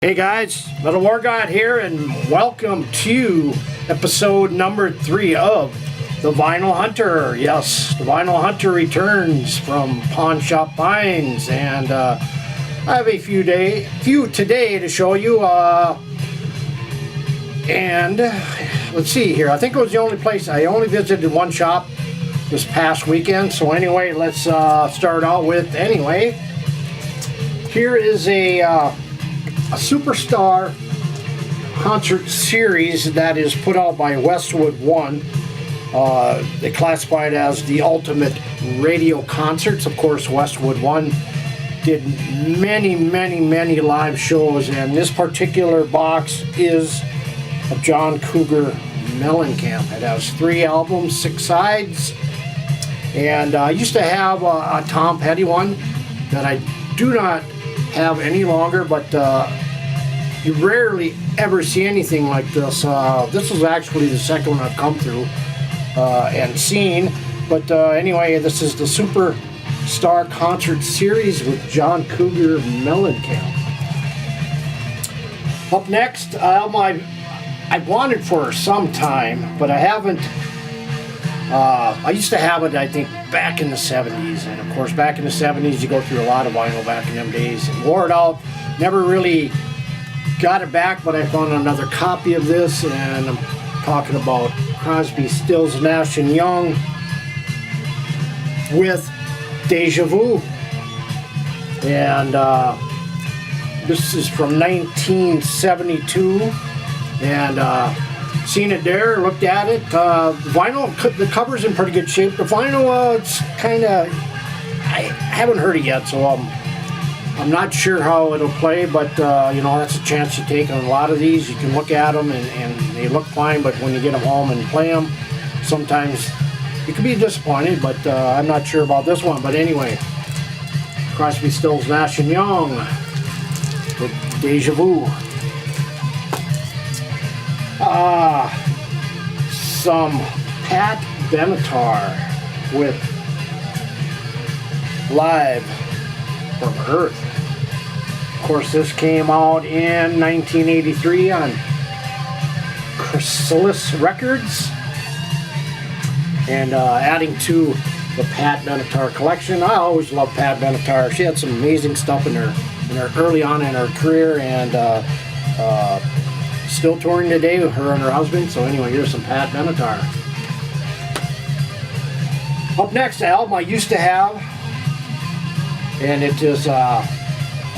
Hey guys, Little War God here, and welcome to episode number 3 of The Vinyl Hunter. Yes, The Vinyl Hunter returns from Pawn Shop Finds, and I have a few today to show you. And let's see here. I think it was the only place I only visited one shop this past weekend. So anyway, let's start out with Here is a Superstar concert series that is put out by Westwood One. They classify it as the ultimate radio concerts. Of course, Westwood One did many live shows, and this particular box is of John Cougar Mellencamp. It has 3 albums, 6 sides, and I used to have a Tom Petty one that I do not have any longer, but you rarely ever see anything like this. This is actually the second one I've come through and seen, but anyway, this is the Superstar Concert Series with John Cougar Mellencamp. Up next, I've wanted for some time, but I haven't. I used to have it, I think, back in the 70s. And of course, back in the 70s, you go through a lot of vinyl back in them days. And wore it out. Never really got it back, but I found another copy of this. And I'm talking about Crosby, Stills, Nash & Young with Deja Vu. And this is from 1972. And seen it there, looked at it. Vinyl, the cover's in pretty good shape. The vinyl, it's kind of, I haven't heard it yet, so I'm not sure how it'll play, but you know, that's a chance you take on a lot of these. You can look at them and they look fine, but when you get them home and play them, sometimes you can be disappointed, but I'm not sure about this one. But anyway, Crosby, Stills, Nash & Young with Deja Vu. Some Pat Benatar with Live from Earth. Of course, this came out in 1983 on Chrysalis Records, and adding to the Pat Benatar collection. I always loved Pat Benatar. She had some amazing stuff in her early on in her career, and still touring today with her and her husband. So anyway, here's some Pat Benatar. Up next, the album I used to have, and it is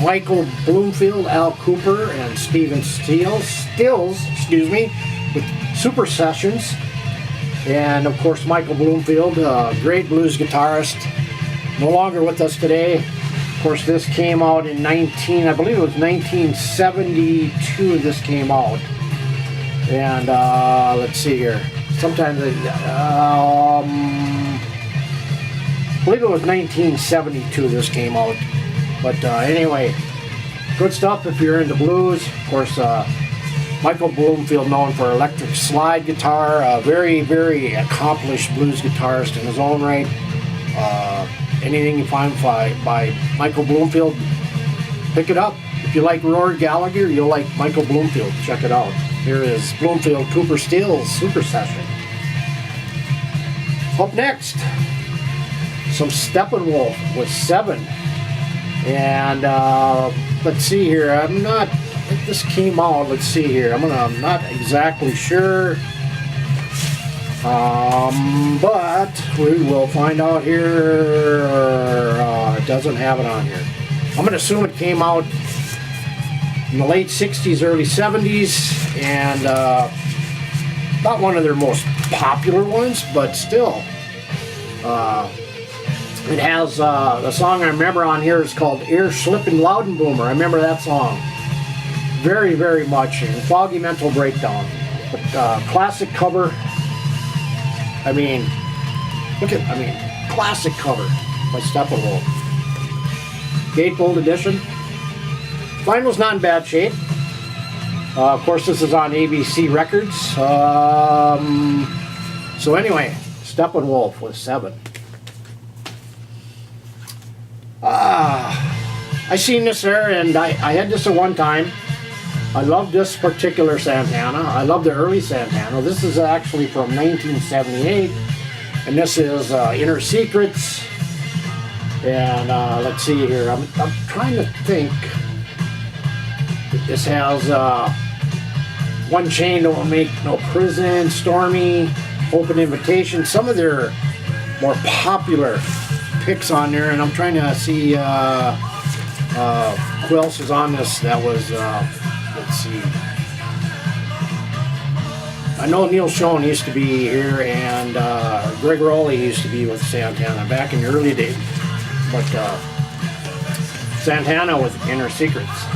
Michael Bloomfield, Al Kooper, and Stephen Stills, with Super Sessions. And of course, Michael Bloomfield, great blues guitarist, no longer with us today. Of course, this came out in I believe it was 1972 this came out. And let's see here. Sometimes, I believe it was 1972 this came out. But anyway, good stuff if you're into blues. Of course, Michael Bloomfield, known for electric slide guitar, a very accomplished blues guitarist in his own right. Anything you find by Michael Bloomfield, pick it up. If you like Rory Gallagher, you'll like Michael Bloomfield. Check it out. Here is Bloomfield Cooper Stills Super Session. Up next, some Steppenwolf with 7. And let's see here. I think this came out. Let's see here. I'm not exactly sure. But we will find out here. It doesn't have it on here. I'm going to assume it came out in the late 60s, early 70s, and not one of their most popular ones, but still. It has, the song I remember on here is called Air Slippin' Loudenboomer. I remember that song very much, and Foggy Mental Breakdown. But classic cover. Classic cover by Steppenwolf. Gatefold edition. Vinyl's not in bad shape. Of course, this is on ABC Records. So anyway, Steppenwolf with 7. I seen this there, and I had this at one time. I love this particular Santana. I love the early Santana. This is actually from 1978, and this is Inner Secrets. And let's see here. I'm trying to think. This has One Chain Don't Make No Prison, Stormy, Open Invitation. Some of their more popular picks on there, and I'm trying to see who else is on this. That was let's see. I know Neil Schon used to be here, and Greg Rowley used to be with Santana back in the early days. But Santana with Inner Secrets.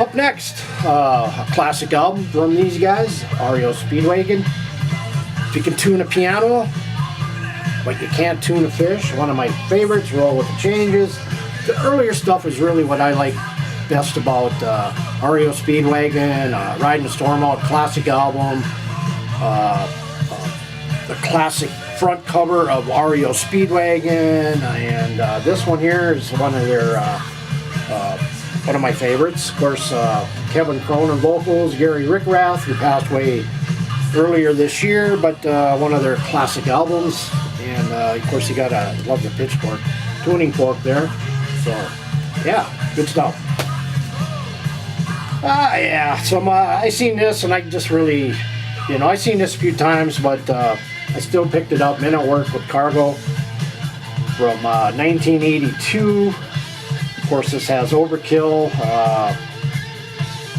Up next, a classic album from these guys, REO Speedwagon. If you can tune a piano, but you can't tune a fish, one of my favorites, Roll with the Changes. The earlier stuff is really what I like best about REO Speedwagon, Riding the Storm Out, classic album, the classic front cover of REO Speedwagon, and this one here is one of their one of my favorites. Of course, Kevin Cronin vocals, Gary Rickrath, who passed away earlier this year, but one of their classic albums. And of course, you gotta love the pitchfork tuning fork there. So, yeah, good stuff. Yeah, so I seen this, and I just really, I seen this a few times, but I still picked it up. Men at Work with Cargo from 1982. Of course, this has Overkill,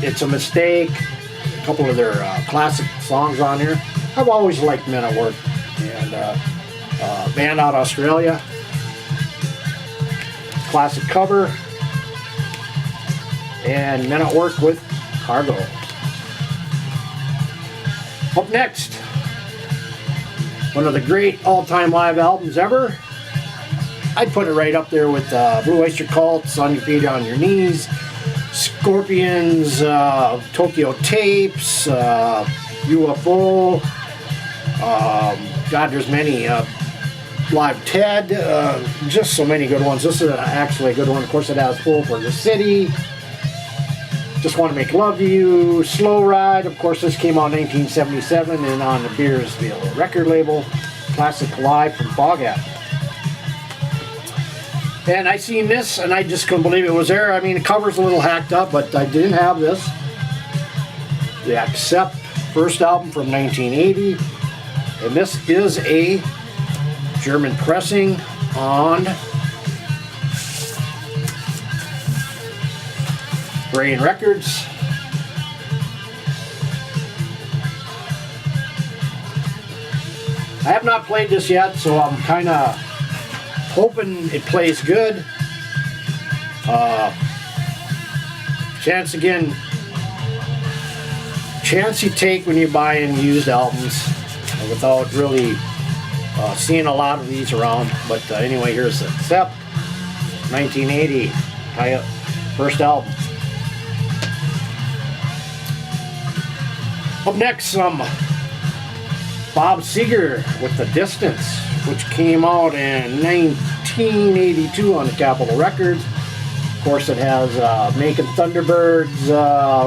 It's a Mistake, a couple of their classic songs on here. I've always liked Men at Work, and band out of Australia. Classic cover, and Men at Work with Cargo. Up next, one of the great all-time live albums ever. I'd put it right up there with Blue Oyster Cult's On Your Feet, On Your Knees, Scorpions, Tokyo Tapes, UFO, God, there's many, Live Ted, just so many good ones. This is actually a good one. Of course, it has Fool for the City, Just Want to Make Love to You, Slow Ride. Of course, this came out in 1977 and on the Beersville record label. Classic Live from Foghat. And I seen this, and I just couldn't believe it was there. I mean, the cover's a little hacked up, but I didn't have this. The Accept first album from 1980. And this is a German pressing on Brain Records. I have not played this yet, so I'm kind of hoping it plays good. Chance you take when you're buying used albums without really seeing a lot of these around. But anyway, here's Accept, 1980, first album. Up next, some Bob Seger with The Distance, which came out in 1982 on the Capitol Records. Of course, it has Making Thunderbirds,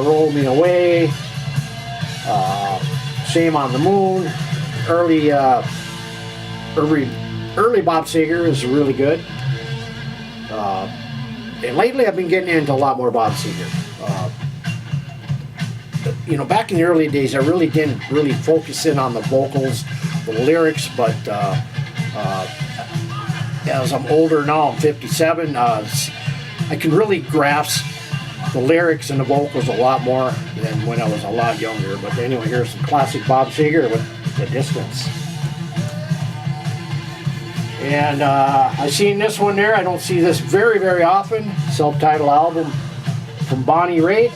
Roll Me Away, Shame on the Moon. Early Bob Seger is really good. And lately I've been getting into a lot more Bob Seger. Back in the early days, I really didn't focus in on the vocals, the lyrics, but as I'm older now, I'm 57, I can really grasp the lyrics and the vocals a lot more than when I was a lot younger. But anyway, here's some classic Bob Seger with The Distance. And I seen this one there. I don't see this very, very often. Self-titled album from Bonnie Raitt.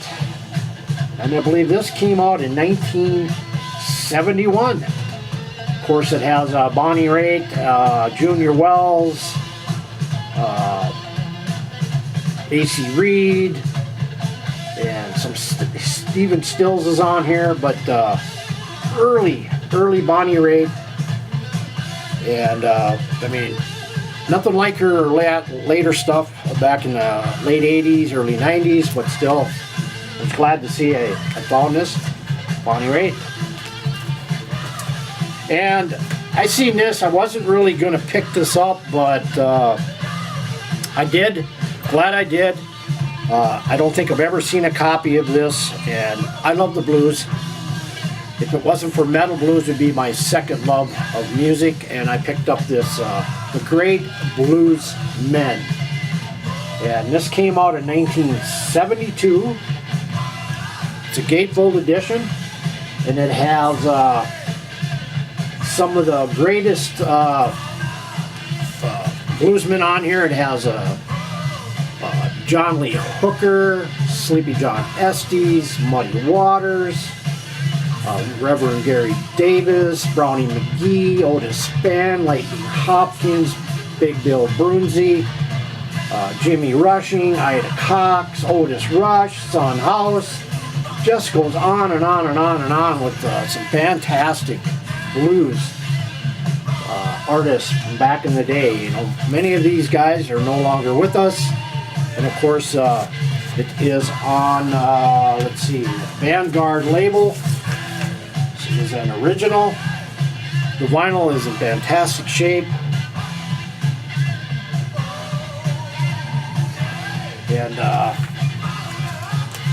And I believe this came out in 1971. Of course, it has Bonnie Raitt, Junior Wells, AC Reed, and some Stephen Stills is on here, but early Bonnie Raitt. And I mean, nothing like her later stuff. back in the late 80s, early 90s, but still, I was glad to see I found this, Bonnie Raitt. And I seen this, I wasn't really going to pick this up, but I did, glad I did. I don't think I've ever seen a copy of this, and I love the blues. If it wasn't for metal, blues would be my second love of music, and I picked up this, The Great Blues Men. And this came out in 1972. It's a gatefold edition, and it has some of the greatest bluesmen on here. It has John Lee Hooker, Sleepy John Estes, Muddy Waters, Reverend Gary Davis, Brownie McGee, Otis Spann, Lightning Hopkins, Big Bill Broonzy, Jimmy Rushing, Ida Cox, Otis Rush, Son House. Just goes on and on and on and on with some fantastic blues artists from back in the day. You know, many of these guys are no longer with us, and of course, it is on let's see, Vanguard label. This is an original. The vinyl is in fantastic shape. And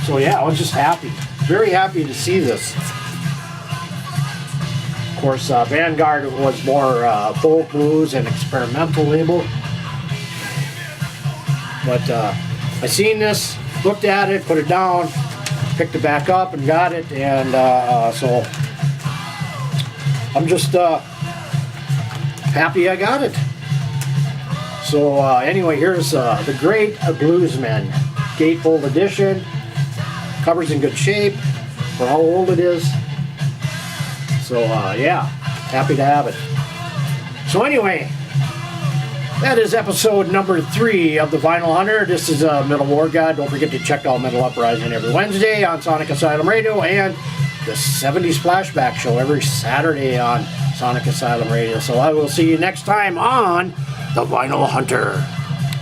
so yeah, I was just happy, very happy to see this. Of course, Vanguard was more folk blues and experimental label. But I seen this, looked at it, put it down, picked it back up and got it, and so I'm just happy I got it. So anyway, here's The Great Bluesmen, gatefold edition. Cover's in good shape for how old it is. So yeah, happy to have it. So anyway, that is episode number 3 of the Vinyl Hunter. This is Metal War God. Don't forget to check out Metal Uprising every Wednesday on Sonic Asylum Radio, and the 70s Flashback Show every Saturday on Sonic Asylum Radio. So I will see you next time on the Vinyl Hunter.